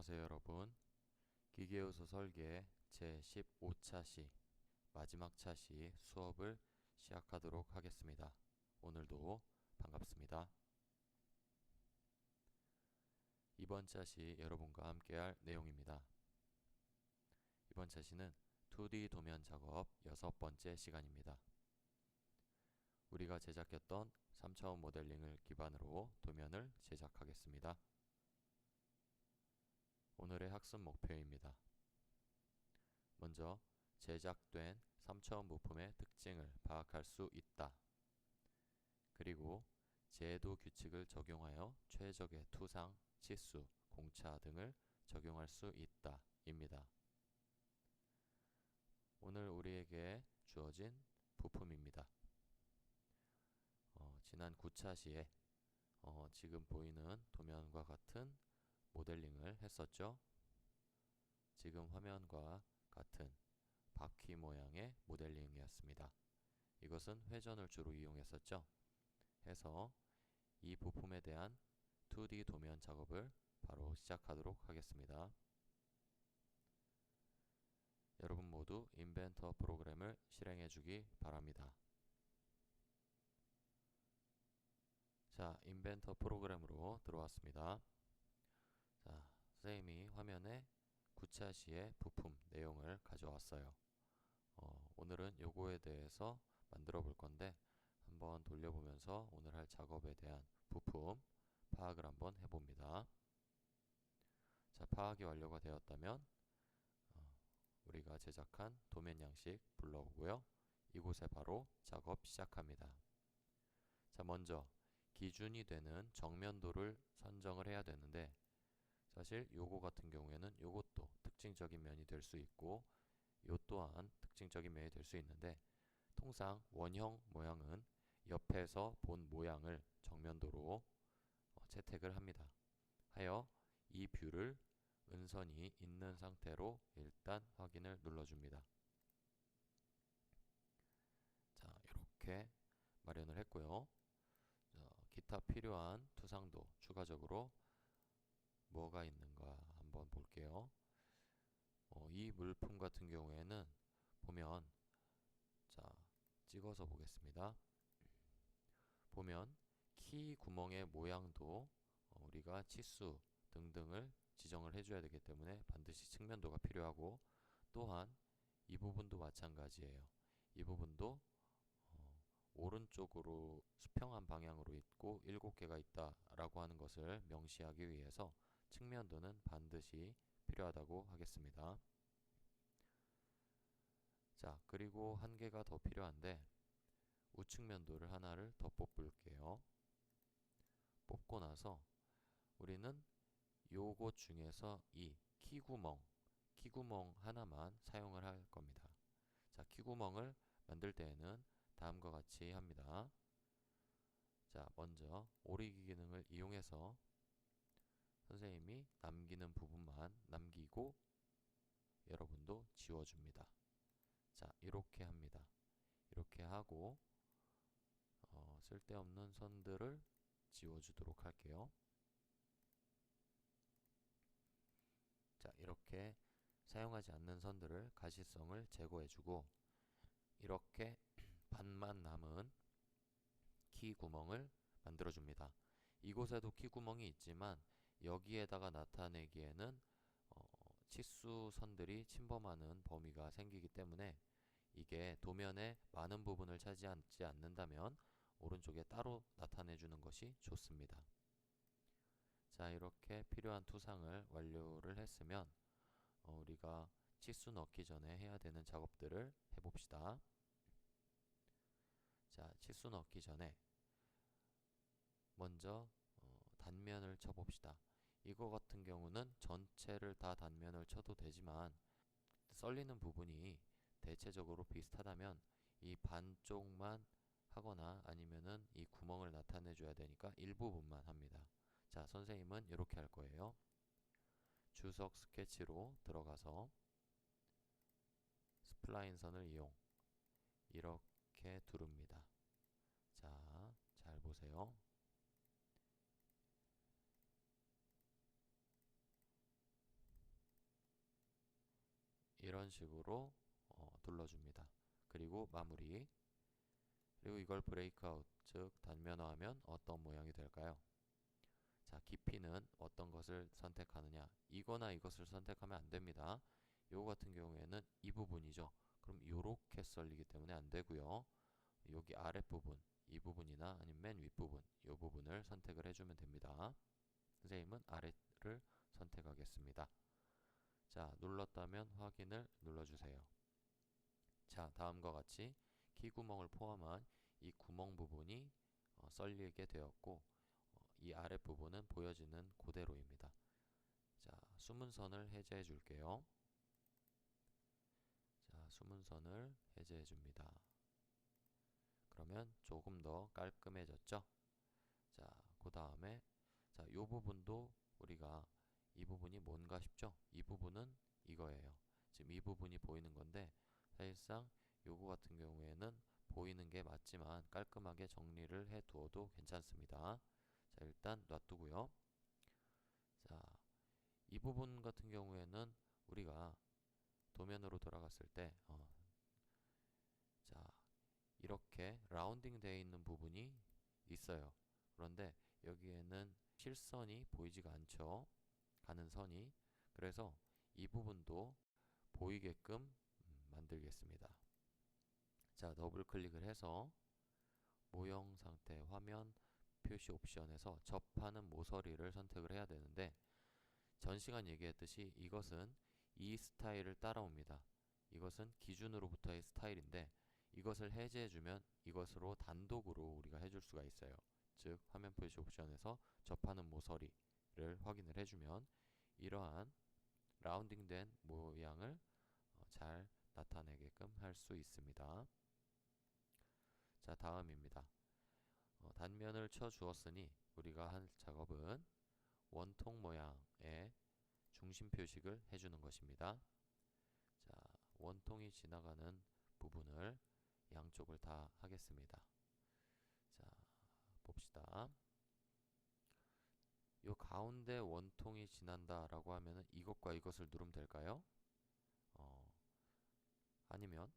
안녕하세요 여러분. 기계요소 설계 제15차 시 마지막 차시 수업을 시작하도록 하겠습니다. 오늘도 반갑습니다. 이번 차시 여러분과 함께할 내용입니다. 이번 차시는 2D 도면 작업 6번째 시간입니다. 우리가 제작했던 3차원 모델링을 기반으로 도면을 제작하겠습니다. 오늘의 학습 목표입니다. 먼저 제작된 3차원 부품의 특징을 파악할 수 있다. 그리고 제도 규칙을 적용하여 최적의 투상, 치수, 공차 등을 적용할 수 있다 입니다. 오늘 우리에게 주어진 부품입니다. 지난 9차 시에 지금 보이는 도면과 같은 모델링을 했었죠. 지금 화면과 같은 바퀴 모양의 모델링이었습니다. 이것은 회전을 주로 이용했었죠. 해서 이 부품에 대한 2D 도면 작업을 바로 시작하도록 하겠습니다. 여러분 모두 인벤터 프로그램을 실행해 주기 바랍니다. 자, 인벤터 프로그램으로 들어왔습니다. 자, 선생님이 화면에 9차 시의 부품 내용을 가져왔어요. 오늘은 요거에 대해서 만들어 볼 건데 한번 돌려보면서 오늘 할 작업에 대한 부품 파악을 한번 해봅니다. 자, 파악이 완료가 되었다면 우리가 제작한 도면 양식 불러오고요. 이곳에 바로 작업 시작합니다. 자, 먼저 기준이 되는 정면도를 선정을 해야 되는데 사실 요거 같은 경우에는 요것도 특징적인 면이 될 수 있고 요 또한 특징적인 면이 될 수 있는데 통상 원형 모양은 옆에서 본 모양을 정면도로 채택을 합니다. 하여 이 뷰를 은선이 있는 상태로 일단 확인을 눌러줍니다. 자, 이렇게 마련을 했고요. 기타 필요한 투상도 추가적으로 뭐가 있는가 한번 볼게요. 이 물품 같은 경우에는 보면 자, 찍어서 보겠습니다. 보면 키 구멍의 모양도 우리가 치수 등등을 지정을 해줘야 되기 때문에 반드시 측면도가 필요하고 또한 이 부분도 마찬가지예요. 이 부분도 오른쪽으로 수평한 방향으로 있고 7개가 있다라고 하는 것을 명시하기 위해서 측면도는 반드시 필요하다고 하겠습니다. 자, 그리고 한 개가 더 필요한데 우측면도를 하나를 더 뽑을게요. 뽑고 나서 우리는 요것 중에서 이 키구멍 하나만 사용을 할 겁니다. 자, 키구멍을 만들 때에는 다음과 같이 합니다. 자, 먼저 오리기 기능을 이용해서 선생님이 남기는 부분만 남기고 여러분도 지워줍니다. 자, 이렇게 합니다. 이렇게 하고 쓸데없는 선들을 지워주도록 할게요. 자, 이렇게 사용하지 않는 선들을 가시성을 제거해주고 이렇게 반만 남은 키 구멍을 만들어줍니다. 이곳에도 키 구멍이 있지만 여기에다가 나타내기에는 치수 선들이 침범하는 범위가 생기기 때문에 이게 도면의 많은 부분을 차지하지 않는다면 오른쪽에 따로 나타내주는 것이 좋습니다. 자, 이렇게 필요한 투상을 완료를 했으면 우리가 치수 넣기 전에 해야 되는 작업들을 해봅시다. 자, 치수 넣기 전에 먼저 단면을 쳐봅시다. 이거 같은 경우는 전체를 다 단면을 쳐도 되지만 썰리는 부분이 대체적으로 비슷하다면 이 반쪽만 하거나 아니면은 이 구멍을 나타내 줘야 되니까 일부분만 합니다. 자, 선생님은 이렇게 할 거예요. 주석 스케치로 들어가서 스플라인 선을 이용 이렇게 두릅니다. 자, 잘 보세요. 이런 식으로 둘러줍니다. 그리고 마무리. 그리고 이걸 브레이크아웃, 즉 단면화하면 어떤 모양이 될까요? 자, 깊이는 어떤 것을 선택하느냐, 이거나 이것을 선택하면 안 됩니다. 요거 같은 경우에는 이 부분이죠. 그럼 요렇게 썰리기 때문에 안 되고요. 여기 아랫부분, 이 부분이나 아니면 맨 윗부분, 요 부분을 선택을 해주면 됩니다. 선생님은 아래를 선택하겠습니다. 자, 눌렀다면 확인을 눌러주세요. 자, 다음과 같이 키구멍을 포함한 이 구멍 부분이 썰리게 되었고, 이 아랫부분은 보여지는 그대로입니다. 자, 숨은 선을 해제해 줄게요. 자, 숨은 선을 해제해 줍니다. 그러면 조금 더 깔끔해졌죠? 자, 그 다음에 자, 요 부분도 우리가 이 부분이 뭔가 싶죠? 이 부분은 이거예요. 지금 이 부분이 보이는 건데 사실상 요거 같은 경우에는 보이는 게 맞지만 깔끔하게 정리를 해 두어도 괜찮습니다. 자, 일단 놔두고요. 자, 이 부분 같은 경우에는 우리가 도면으로 돌아갔을 때 자, 이렇게 라운딩 되어 있는 부분이 있어요. 그런데 여기에는 실선이 보이지가 않죠. 가는 선이. 그래서 이 부분도 보이게끔 만들겠습니다. 자, 더블 클릭을 해서 모형 상태 화면 표시 옵션에서 접하는 모서리를 선택을 해야 되는데 전 시간 얘기했듯이 이것은 이 스타일을 따라옵니다. 이것은 기준으로부터의 스타일인데 이것을 해제해주면 이것으로 단독으로 우리가 해줄 수가 있어요. 즉 화면 표시 옵션에서 접하는 모서리를 확인을 해주면 이러한 라운딩된 모양을 잘 나타내게끔 할 수 있습니다. 자, 다음입니다. 단면을 쳐 주었으니 우리가 할 작업은 원통 모양의 중심 표식을 해주는 것입니다. 자, 원통이 지나가는 부분을 양쪽을 다 하겠습니다. 자, 봅시다. 요 가운데 원통이 지난다 라고 하면은 이것과 이것을 누르면 될까요? 아니면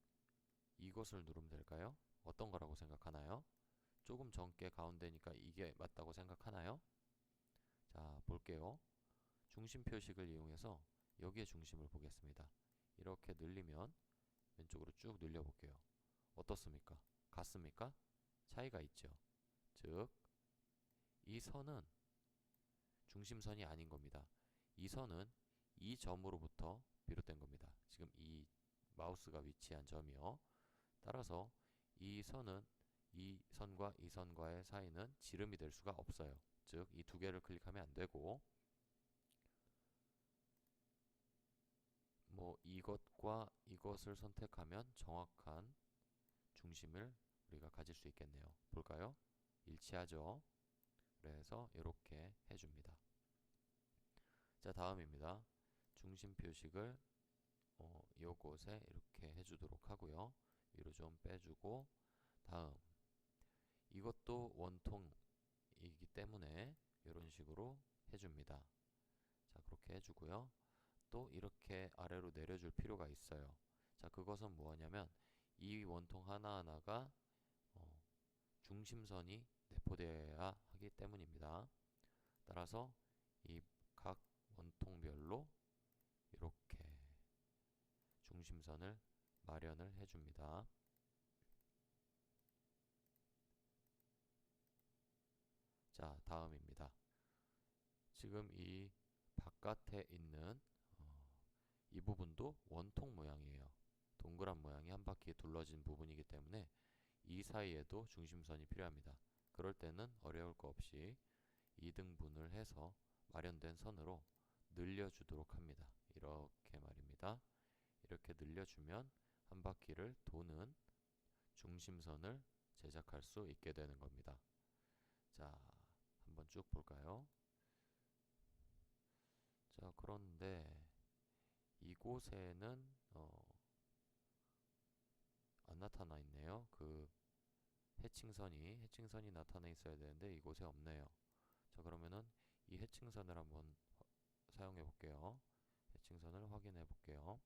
이것을 누르면 될까요? 어떤 거라고 생각하나요? 조금 젊게 가운데니까 이게 맞다고 생각하나요? 자, 볼게요. 중심 표식을 이용해서 여기에 중심을 보겠습니다. 이렇게 늘리면 왼쪽으로 쭉 늘려볼게요. 어떻습니까? 같습니까? 차이가 있죠. 즉, 이 선은 중심선이 아닌 겁니다. 이 선은 이 점으로부터 비롯된 겁니다. 지금 이 마우스가 위치한 점이요. 따라서 이 선은 이 선과 이 선과의 사이는 지름이 될 수가 없어요. 즉, 이 두 개를 클릭하면 안 되고 뭐 이것과 이것을 선택하면 정확한 중심을 우리가 가질 수 있겠네요. 볼까요? 일치하죠? 그래서 이렇게 해줍니다. 자, 다음입니다. 중심 표식을 요곳에 이렇게 해주도록 하고요. 위로 좀 빼주고 다음 이것도 원통이기 때문에 이런 식으로 해줍니다. 자, 그렇게 해주고요. 또 이렇게 아래로 내려줄 필요가 있어요. 자, 그것은 뭐냐면 이 원통 하나하나가 중심선이 내포되어야 하기 때문입니다. 따라서 이 각 원통별로 이렇게 중심선을 마련을 해줍니다. 자, 다음입니다. 지금 이 바깥에 있는 이 부분도 원통 모양이에요. 동그란 모양이 한 바퀴 둘러진 부분이기 때문에 이 사이에도 중심선이 필요합니다. 그럴 때는 어려울 거 없이 2등분을 해서 마련된 선으로 늘려주도록 합니다. 이렇게 말입니다. 이렇게 늘려주면 한 바퀴를 도는 중심선을 제작할 수 있게 되는 겁니다. 자, 한번 쭉 볼까요? 자, 그런데 이곳에는 안 나타나 있네요. 그 해칭선이 나타나 있어야 되는데 이곳에 없네요. 자, 그러면은 이 해칭선을 한번 사용해 볼게요. 해칭선을 확인해 볼게요.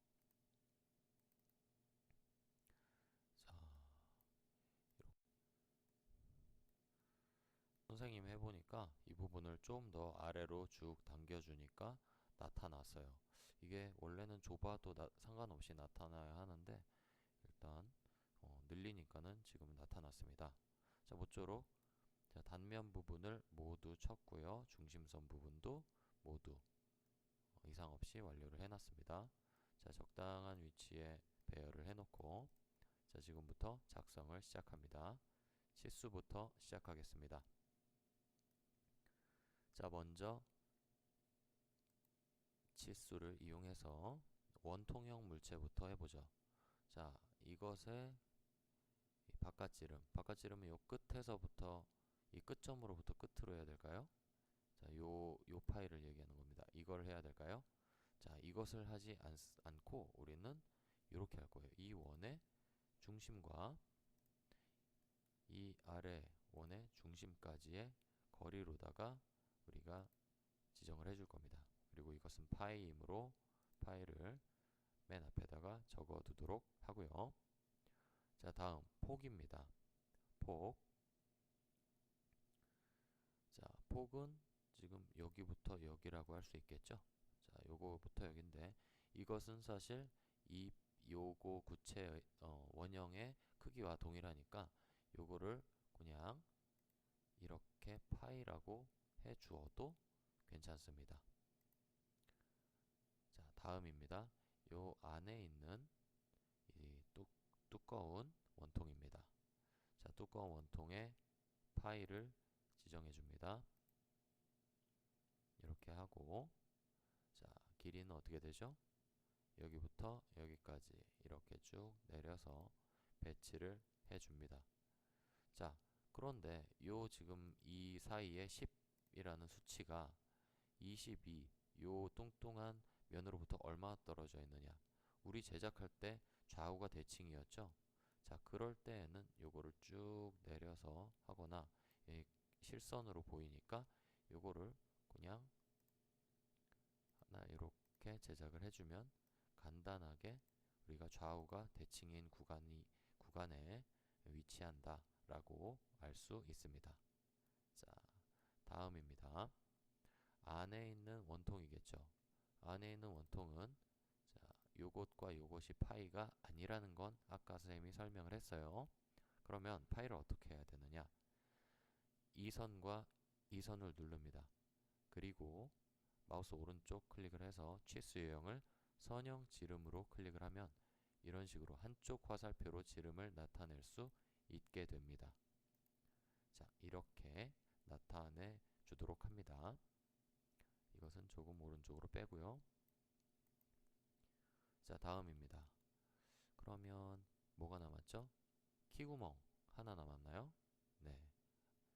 선생님이 해보니까 이 부분을 좀 더 아래로 쭉 당겨주니까 나타났어요. 이게 원래는 좁아도 상관없이 나타나야 하는데 일단 늘리니까는 지금 나타났습니다. 자, 모쪼록 자, 단면 부분을 모두 쳤고요. 중심선 부분도 모두 이상 없이 완료를 해놨습니다. 자, 적당한 위치에 배열을 해놓고 자, 지금부터 작성을 시작합니다. 치수부터 시작하겠습니다. 자, 먼저 치수를 이용해서 원통형 물체부터 해보죠. 자, 이것의 바깥지름은 요 끝에서부터 이 끝점으로부터 끝으로 해야 될까요? 자, 요 파일을 얘기하는 겁니다. 이걸 해야 될까요? 자, 이것을 하지 않고 우리는 이렇게 할 거예요. 이 원의 중심과 이 아래 원의 중심까지의 거리로다가 우리가 지정을 해줄 겁니다. 그리고 이것은 파이이므로 파이를 맨 앞에다가 적어 두도록 하고요. 자, 다음 폭입니다. 폭. 자, 폭은 지금 여기부터 여기라고 할 수 있겠죠? 자, 요거부터 여기인데 이것은 사실 요거 구체 원형의 크기와 동일하니까 요거를 그냥 이렇게 파이라고 해 주어도 괜찮습니다. 자, 다음입니다. 요 안에 있는 이 두꺼운 원통입니다. 자, 두꺼운 원통에 파이를 지정해 줍니다. 이렇게 하고 자, 길이는 어떻게 되죠? 여기부터 여기까지 이렇게 쭉 내려서 배치를 해 줍니다. 자, 그런데 지금 이 사이에 10이라는 수치가 22, 요 뚱뚱한 면으로부터 얼마 떨어져 있느냐? 우리 제작할 때 좌우가 대칭이었죠? 자, 그럴 때에는 요거를 쭉 내려서 하거나 실선으로 보이니까 요거를 그냥 하나 이렇게 제작을 해주면 간단하게 우리가 좌우가 대칭인 구간에 위치한다 라고 알 수 있습니다. 자, 다음입니다. 안에 있는 원통이겠죠. 안에 있는 원통은 자, 요것과 요것이 파이가 아니라는 건 아까 선생님이 설명을 했어요. 그러면 파이를 어떻게 해야 되느냐? 이 선과 이 선을 누릅니다. 그리고 마우스 오른쪽 클릭을 해서 치수 유형을 선형 지름으로 클릭을 하면 이런 식으로 한쪽 화살표로 지름을 나타낼 수 있게 됩니다. 자, 이렇게 나타내 주도록 합니다. 이것은 조금 오른쪽으로 빼고요. 자, 다음입니다. 그러면 뭐가 남았죠? 키구멍 하나 남았나요? 네.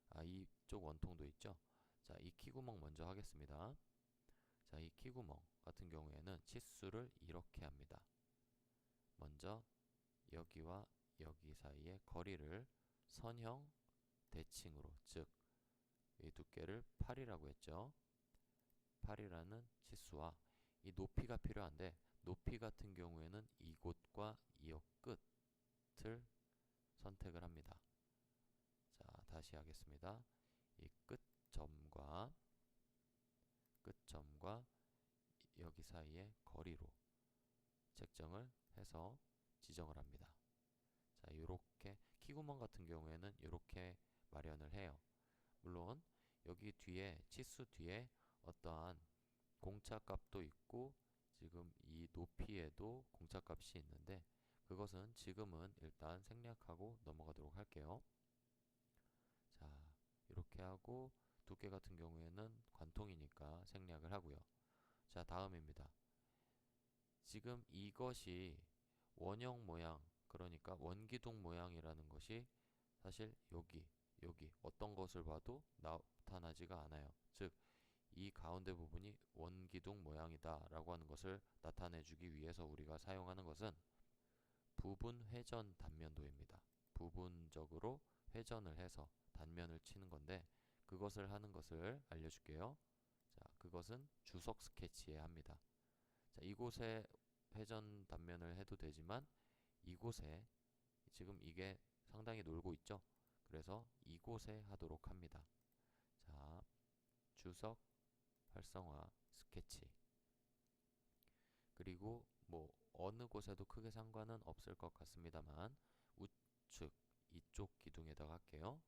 아, 이쪽 원통도 있죠? 자, 이 키구멍 먼저 하겠습니다. 자, 이 키구멍 같은 경우에는 치수를 이렇게 합니다. 먼저 여기와 여기 사이의 거리를 선형 대칭으로, 즉 이 두께를 8이라고 했죠. 8이라는 치수와 이 높이가 필요한데 높이 같은 경우에는 이곳과 이 끝을 선택을 합니다. 자, 다시 하겠습니다. 이 끝점과 여기 사이의 거리로 책정을 해서 지정을 합니다. 자, 요렇게 키구멍 같은 경우에는 이렇게 마련을 해요. 물론 여기 뒤에 치수 뒤에 어떠한 공차값도 있고 지금 이 높이에도 공차값이 있는데 그것은 지금은 일단 생략하고 넘어가도록 할게요. 자, 이렇게 하고 두께 같은 경우에는 관통이니까 생략을 하고요. 자, 다음입니다. 지금 이것이 원형 모양, 그러니까 원기둥 모양이라는 것이 사실 여기 어떤 것을 봐도 나타나지가 않아요. 즉, 이 가운데 부분이 원기둥 모양이다 라고 하는 것을 나타내 주기 위해서 우리가 사용하는 것은 부분 회전 단면도입니다. 부분적으로 회전을 해서 단면을 치는 건데 그것을 하는 것을 알려줄게요. 자, 그것은 주석 스케치에 합니다. 자, 이곳에 회전 단면을 해도 되지만 이곳에 지금 이게 상당히 놀고 있죠. 그래서 이곳에 하도록 합니다. 주석, 활성화, 스케치. 그리고 뭐 어느 곳에도 크게 상관은 없을 것 같습니다만 우측 이쪽 기둥에다가 할게요.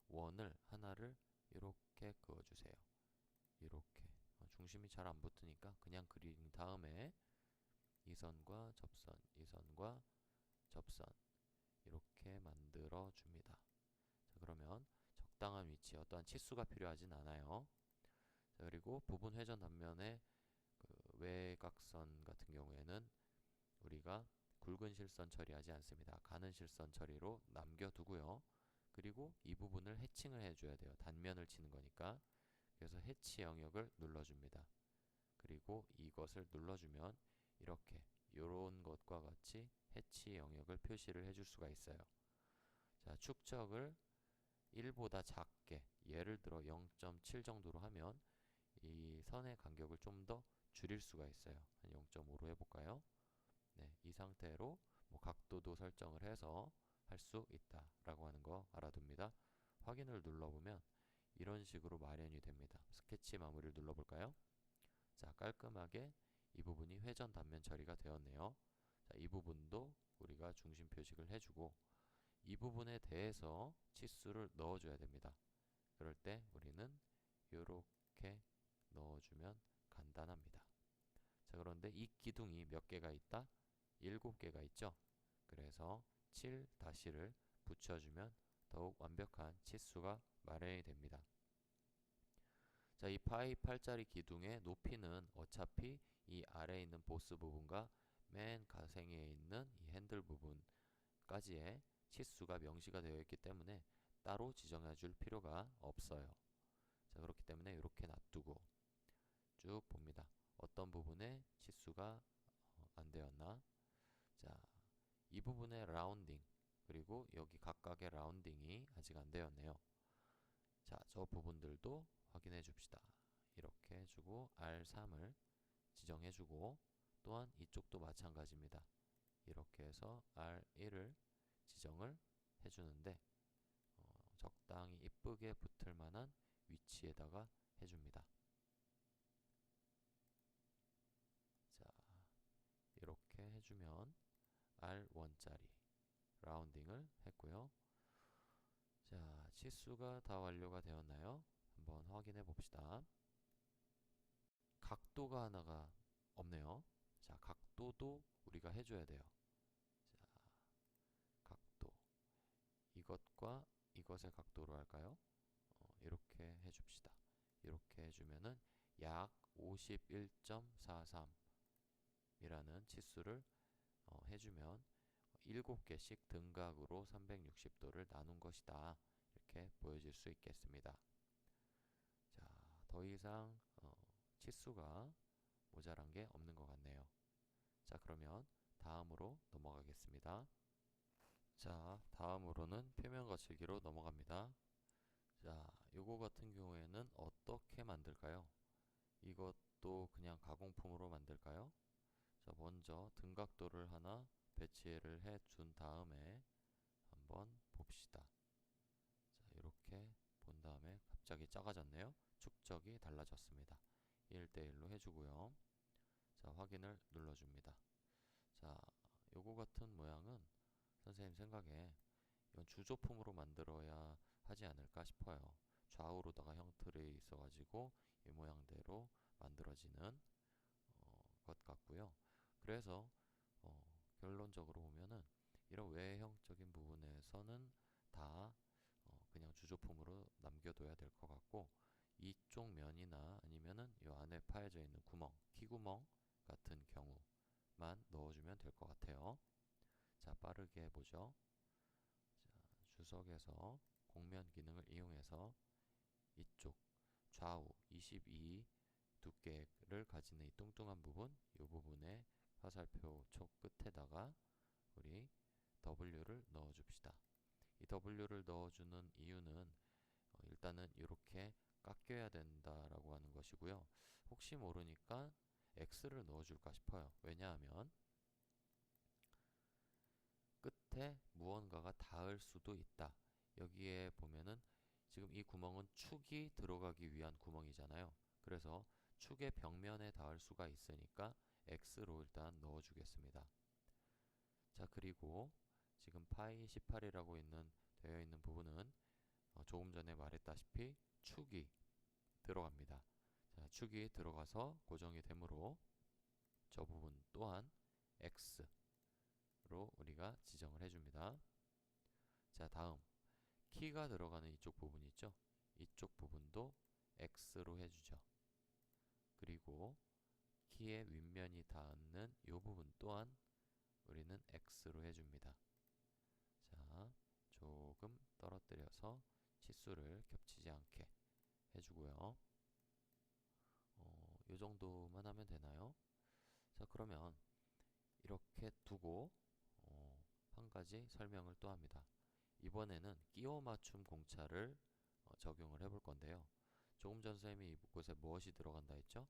원을 하나를 이렇게 그어주세요. 이렇게 중심이 잘 안 붙으니까 그냥 그린 다음에 이 선과 접선, 이 선과 접선 이렇게 만들어 줍니다. 자, 그러면 적당한 위치, 어떠한 치수가 필요하진 않아요. 자, 그리고 부분 회전 단면의 그 외곽선 같은 경우에는 우리가 굵은 실선 처리하지 않습니다. 가는 실선 처리로 남겨두고요. 그리고 이 부분을 해칭을 해줘야 돼요. 단면을 치는 거니까. 그래서 해치 영역을 눌러줍니다. 그리고 이것을 눌러주면 이렇게 요런 것과 같이 해치 영역을 표시를 해줄 수가 있어요. 자, 축적을 1보다 작게, 예를 들어 0.7 정도로 하면 이 선의 간격을 좀 더 줄일 수가 있어요. 한 0.5로 해볼까요? 네, 이 상태로 뭐 각도도 설정을 해서 할 수 있다라고 하는 거 알아둡니다. 확인을 눌러보면 이런 식으로 마련이 됩니다. 스케치 마무리를 눌러볼까요? 자, 깔끔하게 이 부분이 회전 단면 처리가 되었네요. 자, 이 부분도 우리가 중심 표식을 해주고 이 부분에 대해서 치수를 넣어줘야 됩니다. 그럴 때 우리는 이렇게 넣어주면 간단합니다. 자, 그런데 이 기둥이 몇 개가 있다? 7개가 있죠. 그래서 7-를 붙여주면 더욱 완벽한 치수가 마련이 됩니다. 자, 이 파이 8짜리 기둥의 높이는 어차피 이 아래에 있는 보스 부분과 맨 가생에 있는 이 핸들 부분까지의 치수가 명시가 되어 있기 때문에 따로 지정해 줄 필요가 없어요. 자, 그렇기 때문에 이렇게 놔두고 쭉 봅니다. 어떤 부분에 치수가 안 되었나? 자, 이 부분의 라운딩, 그리고 여기 각각의 라운딩이 아직 안 되었네요. 자, 저 부분들도 확인해 줍시다. 이렇게 해주고 R3을 지정해주고 또한 이쪽도 마찬가지입니다. 이렇게 해서 R1을 지정을 해주는데 적당히 이쁘게 붙을 만한 위치에다가 해줍니다. 자, 이렇게 해주면 R1짜리 라운딩을 했고요. 자, 치수가 다 완료가 되었나요? 한번 확인해 봅시다. 각도가 하나가 없네요. 자, 각도도 우리가 해줘야 돼요. 자, 각도. 이것과 이것의 각도로 할까요? 이렇게 해줍시다. 이렇게 해주면은 약 51.43 이라는 치수를 해주면 7개씩 등각으로 360도를 나눈 것이다. 이렇게 보여질 수 있겠습니다. 자, 더 이상 치수가 모자란 게 없는 것 같네요. 자, 그러면 다음으로 넘어가겠습니다. 자, 다음으로는 표면 거칠기로 넘어갑니다. 자, 요거 같은 경우에는 어떻게 만들까요? 이것도 그냥 가공품으로 만들까요? 자, 먼저 등각도를 하나 배치를 해 준 다음에 한번 봅시다. 자, 이렇게 본 다음에 갑자기 작아졌네요. 축적이 달라졌습니다. 1대1로 해주고요. 자, 확인을 눌러줍니다. 자, 요거 같은 모양은 선생님 생각에 이건 주조품으로 만들어야 하지 않을까 싶어요. 좌우로다가 형틀이 있어가지고 이 모양대로 만들어지는 것 같고요. 그래서 결론적으로 보면은 이런 외형적인 부분에서는 다 그냥 주조품으로 남겨둬야 될 것 같고 이쪽 면이나 아니면은 이 안에 파여져 있는 구멍, 키구멍 같은 경우만 넣어주면 될 것 같아요. 자, 빠르게 해보죠. 자, 주석에서 곡면 기능을 이용해서 이쪽 좌우 22 두께를 가지는 이 뚱뚱한 부분, 이 부분에 화살표 촉 끝에다가 우리 W를 넣어줍시다. 이 W를 넣어주는 이유는 일단은 이렇게 깎여야 된다라고 하는 것이고요. 혹시 모르니까 X를 넣어줄까 싶어요. 왜냐하면 끝에 무언가가 닿을 수도 있다. 여기에 보면은 지금 이 구멍은 축이 들어가기 위한 구멍이잖아요. 그래서 축의 벽면에 닿을 수가 있으니까 x로 일단 넣어주겠습니다. 자, 그리고 지금 파이 18이라고 되어 있는 부분은 조금 전에 말했다시피 축이 들어갑니다. 자, 축이 들어가서 고정이 되므로 저 부분 또한 x로 우리가 지정을 해줍니다. 자, 다음 키가 들어가는 이쪽 부분 있죠? 이쪽 부분도 x로 해주죠. 그리고 키의 윗면이 닿는 이 부분 또한 우리는 x로 해줍니다. 자, 조금 떨어뜨려서 치수를 겹치지 않게 해주고요. 이 정도만 하면 되나요? 자, 그러면 이렇게 두고 한 가지 설명을 또 합니다. 이번에는 끼워 맞춤 공차를 적용을 해볼 건데요. 조금 전 쌤이 이곳에 무엇이 들어간다 했죠?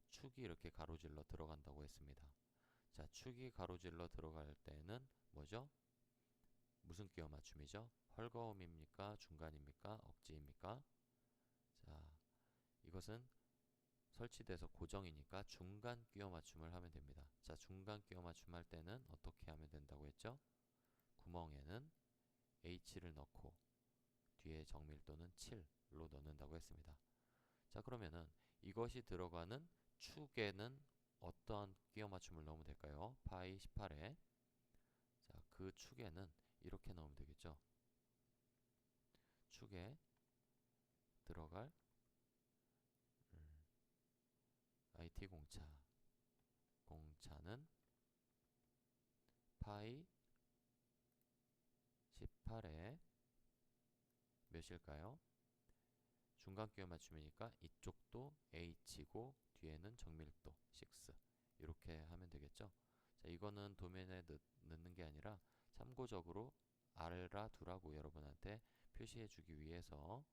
축이 이렇게 가로질러 들어간다고 했습니다. 자, 축이 가로질러 들어갈 때는 뭐죠? 무슨 끼워 맞춤이죠? 헐거움입니까? 중간입니까? 억지입니까? 자, 이것은 설치돼서 고정이니까 중간 끼워 맞춤을 하면 됩니다. 자, 중간 끼워 맞춤 할 때는 어떻게 하면 된다고 했죠? 구멍에는 H를 넣고 뒤에 정밀도는 7로 넣는다고 했습니다. 자, 그러면은 이것이 들어가는 축에는 어떠한 끼워 맞춤을 넣으면 될까요? 파이 18에 자, 그 축에는 이렇게 넣으면 되겠죠. 축에 들어갈 IT 공차는 파이 18에 몇일까요? 중간 끼워 맞춤이니까 이쪽도 H고 뒤에는 정밀도 6 이렇게 하면 되겠죠. 자, 이거는 도면에 넣는 게 아니라 참고적으로 알아두라고 여러분한테 표시해 주기 위해서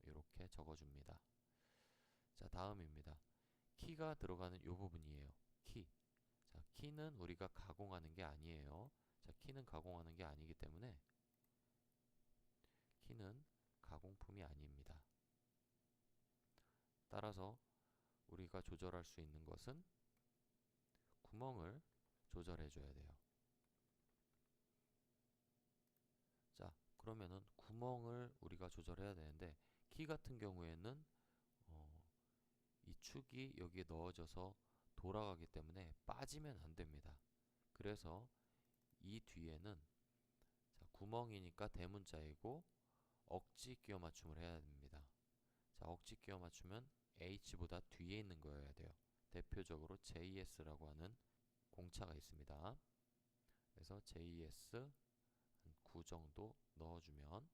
이렇게 적어줍니다. 자, 다음입니다. 키가 들어가는 이 부분이에요. 키. 자, 키는 우리가 가공하는 게 아니에요. 자, 키는 가공하는 게 아니기 때문에 키는 가공품이 아닙니다. 따라서 우리가 조절할 수 있는 것은 구멍을 조절해 줘야 돼요. 자, 그러면은 구멍을 우리가 조절해야 되는데 키 같은 경우에는 이 축이 여기에 넣어져서 돌아가기 때문에 빠지면 안 됩니다. 그래서 이 뒤에는 자, 구멍이니까 대문자이고 억지 끼워 맞춤을 해야 됩니다. 자, 억지 끼워 맞추면 H보다 뒤에 있는 거여야 돼요. 대표적으로 JS라고 하는 공차가 있습니다. 그래서 JS 9 정도 넣어주면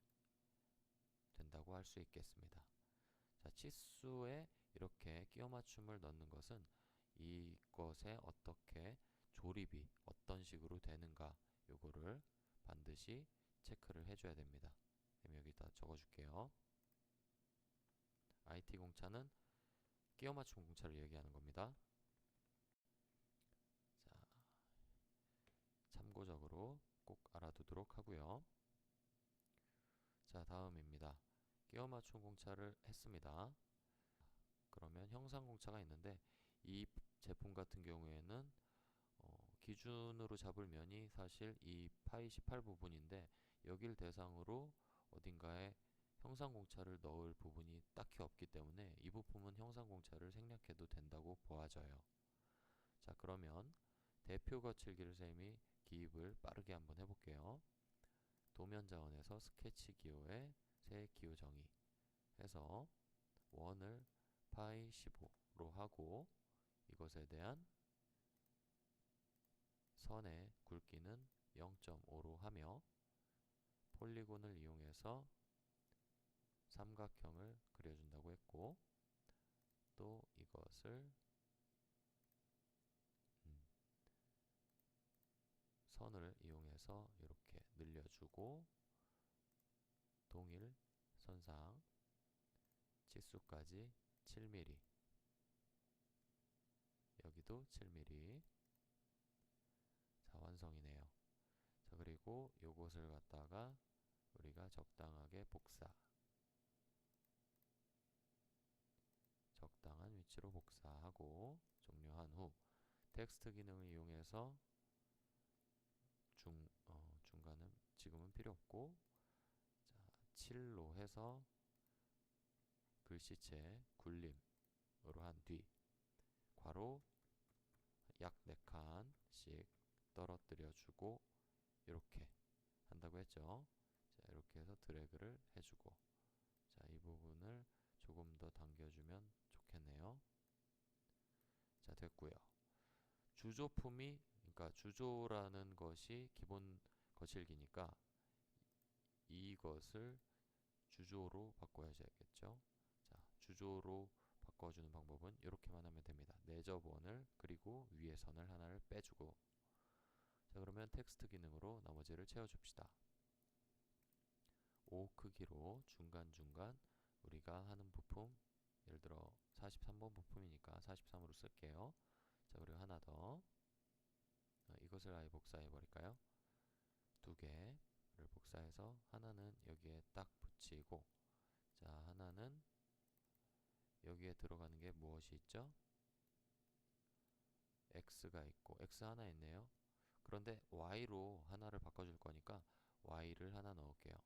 된다고 할 수 있겠습니다. 자, 치수에 이렇게 끼워 맞춤을 넣는 것은 이것에 어떻게 조립이 어떤 식으로 되는가 요거를 반드시 체크를 해줘야 됩니다. 그럼 여기다 적어줄게요. IT 공차는 끼워 맞춤 공차를 얘기하는 겁니다. 자, 참고적으로 꼭 알아두도록 하고요. 자, 다음입니다. 끼워 맞춤 공차를 했습니다. 그러면 형상 공차가 있는데 이 제품 같은 경우에는 기준으로 잡을 면이 사실 이 파이 18 부분인데 여길 대상으로 어딘가에 형상 공차를 넣을 부분이 딱히 없기 때문에 이 부품은 형상 공차를 생략해도 된다고 보아져요. 자, 그러면 대표 거칠기를 쌤이 기입을 빠르게 한번 해볼게요. 도면 자원에서 스케치 기호에 새 기호 정의 해서 원을 파이 15로 하고 이것에 대한 선의 굵기는 0.5로 하며 폴리곤을 이용해서 삼각형을 그려준다고 했고 또 이것을 선을 이용해서 이렇게 늘려주고 동일 선상 치수까지 7mm 여기도 7mm 자, 완성이네요. 자, 그리고 요것을 갖다가 우리가 적당하게 복사 위치로 복사하고 종료한 후 텍스트 기능을 이용해서 중간은 지금은 필요 없고, 자, 7로 해서 글씨체 굴림으로 한 뒤 괄호 약 4칸씩 떨어뜨려 주고 이렇게 한다고 했죠. 자, 이렇게 해서 드래그를 해주고, 자, 이 부분을 조금 더 당겨주면 좋겠네요. 자, 됐고요. 주조품이, 그러니까 주조라는 것이 기본 거칠기니까 이것을 주조로 바꿔야겠죠. 자, 주조로 바꿔주는 방법은 이렇게만 하면 됩니다. 내접원을 그리고 위에 선을 하나를 빼주고, 자, 그러면 텍스트 기능으로 나머지를 채워줍시다. 5 크기로 중간중간 우리가 하는 부품, 예를 들어 43번 부품이니까 43으로 쓸게요. 자, 그리고 하나 더, 이것을 아예 복사해 버릴까요? 두 개를 복사해서 하나는 여기에 딱 붙이고, 자, 하나는 여기에 들어가는 게 무엇이 있죠? X가 있고, X 하나 있네요. 그런데 Y로 하나를 바꿔줄 거니까 Y를 하나 넣을게요.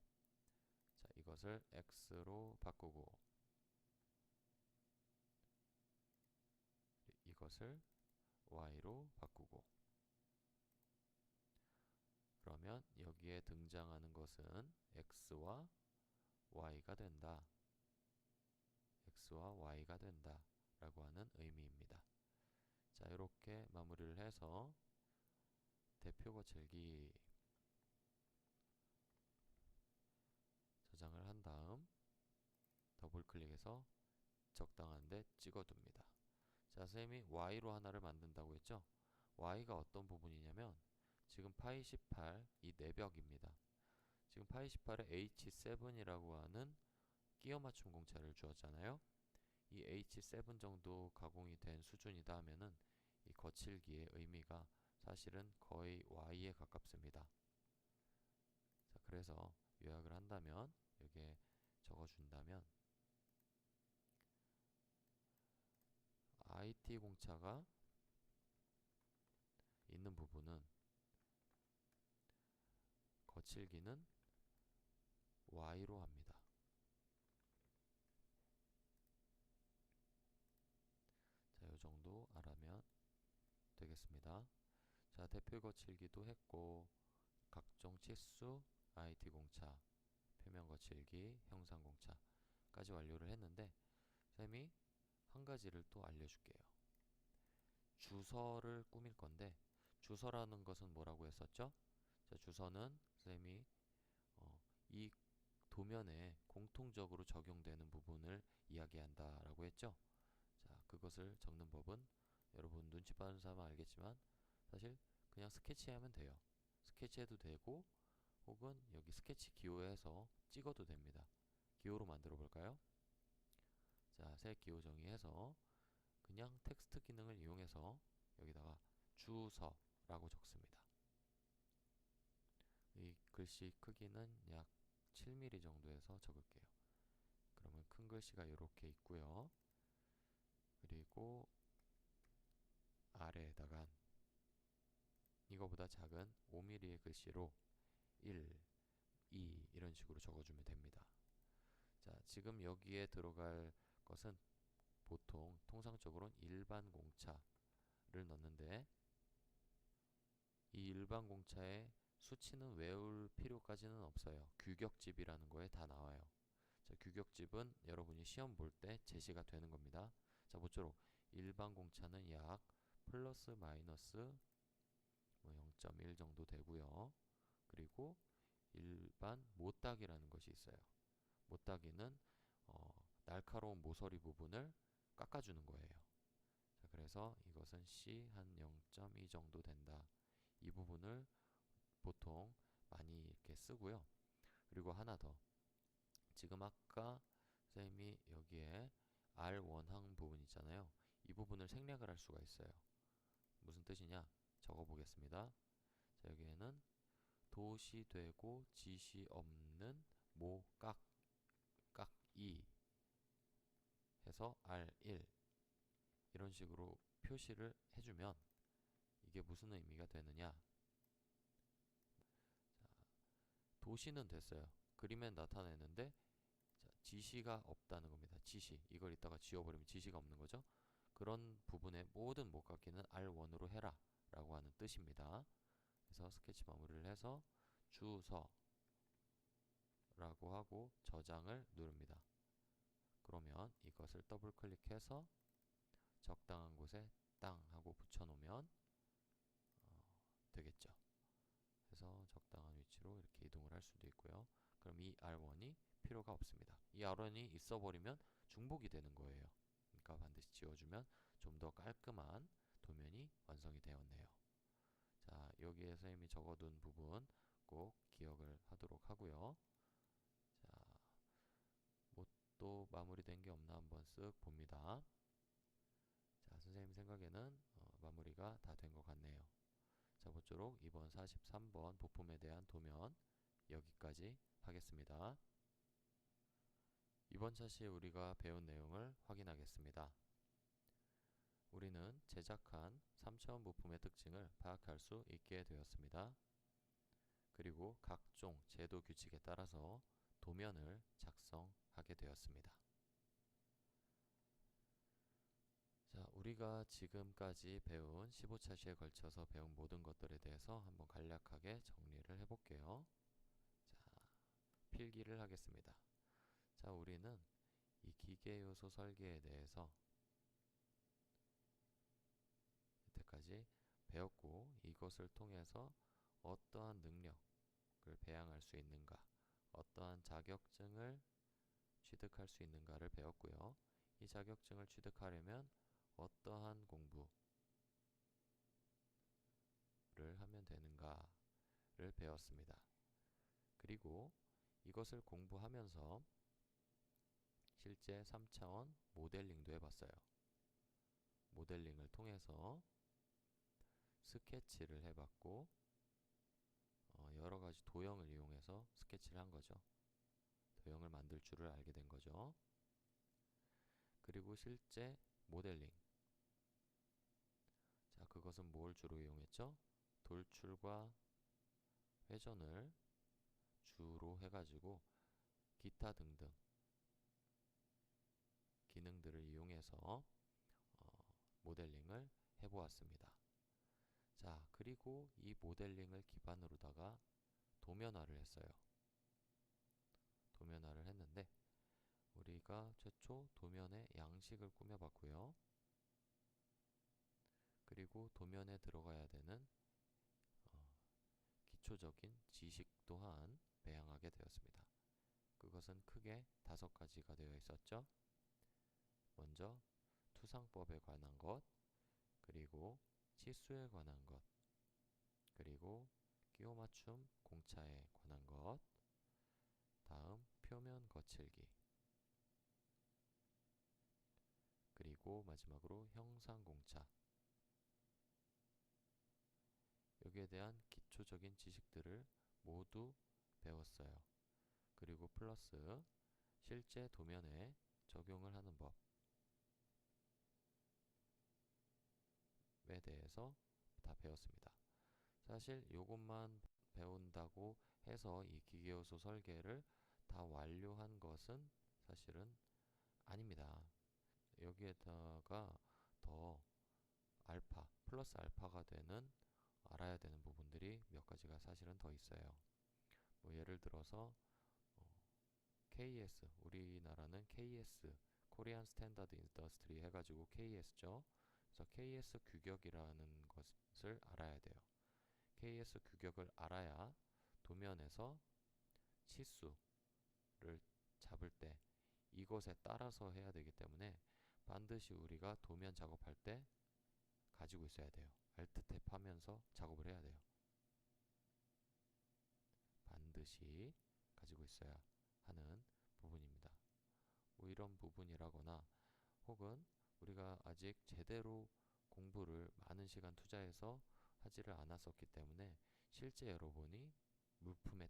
자, 이것을 X로 바꾸고, 이것을 Y로 바꾸고, 그러면 여기에 등장하는 것은 X와 Y가 된다. X와 Y가 된다 라고 하는 의미입니다. 자, 이렇게 마무리를 해서 대표 거칠기 저장을 한 다음 더블 클릭해서 적당한 데 찍어둡니다. 자, 쌤이 Y로 하나를 만든다고 했죠? Y가 어떤 부분이냐면 지금 파이 18 이 내벽입니다. 지금 파이 18에 H7이라고 하는 끼워 맞춤 공차를 주었잖아요. 이 H7 정도 가공이 된 수준이다 하면은 이 거칠기의 의미가 사실은 거의 Y에 가깝습니다. 자, 그래서 요약을 한다면, 여기에 적어준다면, IT 공차가 있는 부분은 거칠기는 Y로 합니다. 자, 요 정도 알아면 되겠습니다. 자, 대표 거칠기도 했고, 각종 치수, IT 공차, 표면 거칠기, 형상 공차까지 완료를 했는데, 쌤이 한 가지를 또 알려줄게요. 주서를 꾸밀 건데, 주서라는 것은 뭐라고 했었죠? 자, 주서는 쌤이 이 도면에 공통적으로 적용되는 부분을 이야기한다 라고 했죠. 자, 그것을 적는 법은 여러분 눈치 빠른 사람은 알겠지만 사실 그냥 스케치하면 돼요. 스케치해도 되고, 혹은 여기 스케치 기호에서 찍어도 됩니다. 기호로 만들어 볼까요? 자, 새 기호 정의해서 그냥 텍스트 기능을 이용해서 여기다가 주서라고 적습니다. 이 글씨 크기는 약 7mm 정도에서 적을게요. 그러면 큰 글씨가 이렇게 있고요. 그리고 아래에다가 이거보다 작은 5mm의 글씨로 1, 2 이런 식으로 적어주면 됩니다. 자, 지금 여기에 들어갈 것은 보통 통상적으로는 일반 공차를 넣는데, 이 일반 공차의 수치는 외울 필요까지는 없어요. 규격집이라는 거에 다 나와요. 자, 규격집은 여러분이 시험 볼 때 제시가 되는 겁니다. 자, 모쪼록 일반 공차는 약 플러스 마이너스 0.1 정도 되고요. 그리고 일반 못따기라는 것이 있어요. 못따기는 날카로운 모서리 부분을 깎아주는 거예요. 자, 그래서 이것은 C 한 0.2 정도 된다. 이 부분을 보통 많이 이렇게 쓰고요. 그리고 하나 더, 지금 아까 쌤이 여기에 R 원항 부분 있잖아요. 이 부분을 생략을 할 수가 있어요. 무슨 뜻이냐? 적어 보겠습니다. 자, 여기에는 도시되고 지시 없는 깍, 깍2 해서 R1 이런 식으로 표시를 해주면 이게 무슨 의미가 되느냐. 도시는 됐어요. 그림에 나타내는데 지시가 없다는 겁니다. 지시. 이걸 이따가 지워버리면 지시가 없는 거죠. 그런 부분의 모든 목깎이는 R1으로 해라 라고 하는 뜻입니다. 그래서 스케치 마무리를 해서 주소 라고 하고 저장을 누릅니다. 그러면 이것을 더블 클릭해서 적당한 곳에 땅 하고 붙여놓으면 되겠죠. 그래서 적당한 위치로 이렇게 이동을 할 수도 있고요. 그럼 이 R1이 필요가 없습니다. 이 R1이 있어버리면 중복이 되는 거예요. 그러니까 반드시 지워주면 좀 더 깔끔한 도면이 완성이 되었네요. 자, 여기에 선생님이 적어둔 부분 꼭 기억을 하도록 하고요. 자, 뭐 또 마무리된 게 없나 한번 쓱 봅니다. 자, 선생님 생각에는 마무리가 다 된 것 같네요. 자, 모쪼록 이번 43번 부품에 대한 도면 여기까지 하겠습니다. 이번 차시에 우리가 배운 내용을 확인하겠습니다. 우리는 제작한 3차원 부품의 특징을 파악할 수 있게 되었습니다. 그리고 각종 제도 규칙에 따라서 도면을 작성하게 되었습니다. 자, 우리가 지금까지 배운 15차시에 걸쳐서 배운 모든 것들에 대해서 한번 간략하게 정리를 해볼게요. 자, 필기를 하겠습니다. 자, 우리는 이 기계요소 설계에 대해서 여태까지 배웠고, 이것을 통해서 어떠한 능력을 배양할 수 있는가, 어떠한 자격증을 취득할 수 있는가를 배웠고요. 이 자격증을 취득하려면 어떠한 공부를 하면 되는가를 배웠습니다. 그리고 이것을 공부하면서 실제 3차원 모델링도 해봤어요. 모델링을 통해서 스케치를 해봤고, 여러가지 도형을 이용해서 스케치를 한 거죠. 도형을 만들 줄을 알게 된 거죠. 그리고 실제 모델링. 자, 그것은 뭘 주로 이용했죠? 돌출과 회전을 주로 해가지고 기타 등등 기능들을 이용해서 모델링을 해보았습니다. 자, 그리고 이 모델링을 기반으로다가 도면화를 했어요. 도면화를 했는데 우리가 최초 도면의 양식을 꾸며봤고요. 그리고 도면에 들어가야 되는 기초적인 지식 또한 배양하게 되었습니다. 그것은 크게 5가지가 되어 있었죠. 먼저 투상법에 관한 것, 그리고 치수에 관한 것, 그리고 끼워 맞춤 공차에 관한 것, 다음 표면 거칠기, 그리고 마지막으로 형상 공차. 여기에 대한 기초적인 지식들을 모두 배웠어요. 그리고 플러스 실제 도면에 적용을 하는 법에 대해서 다 배웠습니다. 사실 이것만 배운다고 해서 이 기계요소 설계를 다 완료한 것은 사실은 아닙니다. 여기에다가 더 알파, 플러스 알파가 되는 알아야 되는 부분들이 몇 가지가 사실은 더 있어요. 뭐 예를 들어서 KS, 우리나라는 KS, 코리안 스탠다드 인더스트리 해가지고 KS죠. 그래서 KS 규격이라는 것을 알아야 돼요. KS 규격을 알아야 도면에서 치수를 잡을 때 이것에 따라서 해야 되기 때문에 반드시 우리가 도면 작업할 때 가지고 있어야 돼요. Alt 탭 하면서 작업을 해야 돼요. 반드시 가지고 있어야 하는 부분입니다. 뭐 이런 부분이라거나 혹은 우리가 아직 제대로 공부를 많은 시간 투자해서 하지를 않았었기 때문에 실제 여러분이 물품의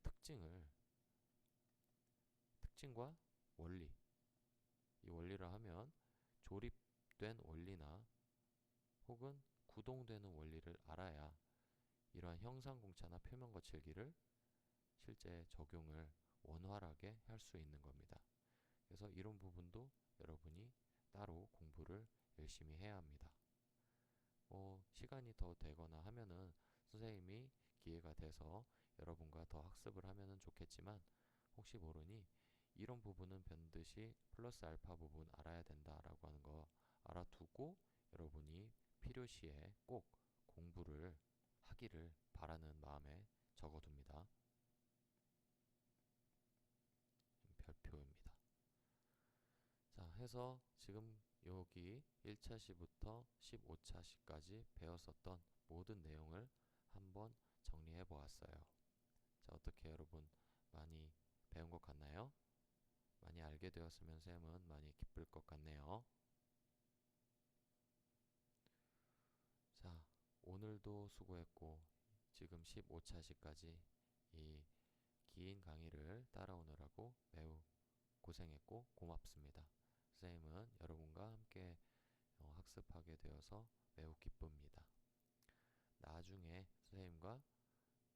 특징과 원리, 이 원리를 하면 조립 도입된 원리나 혹은 구동되는 원리를 알아야 이러한 형상공차나 표면 거칠기를 실제 적용을 원활하게 할 수 있는 겁니다. 그래서 이런 부분도 여러분이 따로 공부를 열심히 해야 합니다. 시간이 더 되거나 하면은 선생님이 기회가 돼서 여러분과 더 학습을 하면은 좋겠지만, 혹시 모르니 이런 부분은 반드시 플러스 알파 부분 알아야 된다라고 하는 거 알아두고 여러분이 필요시에 꼭 공부를 하기를 바라는 마음에 적어둡니다. 별표입니다. 자, 해서 지금 여기 1차 시부터 15차 시까지 배웠었던 모든 내용을 한번 정리해 보았어요. 자, 어떻게 여러분 많이 배운 것 같나요? 많이 알게 되었으면 쌤은 많이 기쁠 것 같네요. 자, 오늘도 수고했고 지금 15차 시까지 이 긴 강의를 따라오느라고 매우 고생했고 고맙습니다. 선생님은 여러분과 함께 학습하게 되어서 매우 기쁩니다. 나중에 선생님과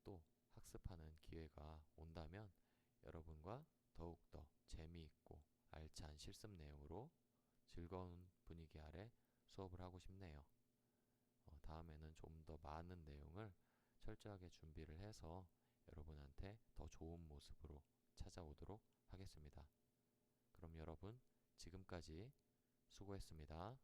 또 학습하는 기회가 온다면 여러분과 더욱더 재미있고 알찬 실습 내용으로 즐거운 분위기 아래 수업을 하고 싶네요. 다음에는 좀 더 많은 내용을 철저하게 준비를 해서 여러분한테 더 좋은 모습으로 찾아오도록 하겠습니다. 그럼 여러분, 지금까지 수고했습니다.